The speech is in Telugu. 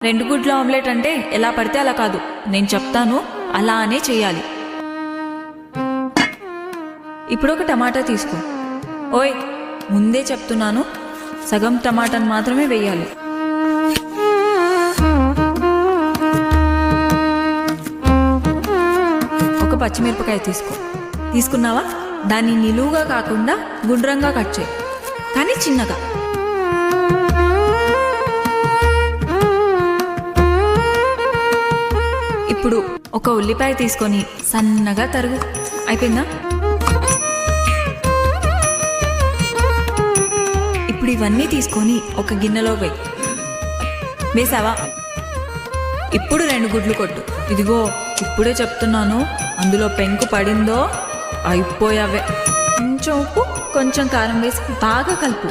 2 గుడ్ల ఆమ్లెట్ అంటే ఎలా పడితే అలా కాదు, నేను చెప్తాను అలానే చేయాలి. ఇప్పుడు ఒక టమాటా తీసుకో. ఓయ్, ముందే చెప్తున్నాను, సగం టమాటాను మాత్రమే వేయాలి. ఒక పచ్చిమిరపకాయ తీసుకో. తీసుకున్నావా? దాన్ని నిలువుగా కాకుండా గుండ్రంగా కట్ చేయి, కానీ చిన్నగా. ఇప్పుడు ఒక ఉల్లిపాయ తీసుకొని సన్నగా తరుగు. అయిపోయిందా? ఇప్పుడు ఇవన్నీ తీసుకొని ఒక గిన్నెలో వేయి. వేసావా? ఇప్పుడు 2 గుడ్లు కొట్టు. ఇదిగో ఇప్పుడే చెప్తున్నాను, అందులో పెంకు పడిందో అయిపోయావే. కొంచెం ఉప్పు, కొంచెం కారం వేసి బాగా కలుపు.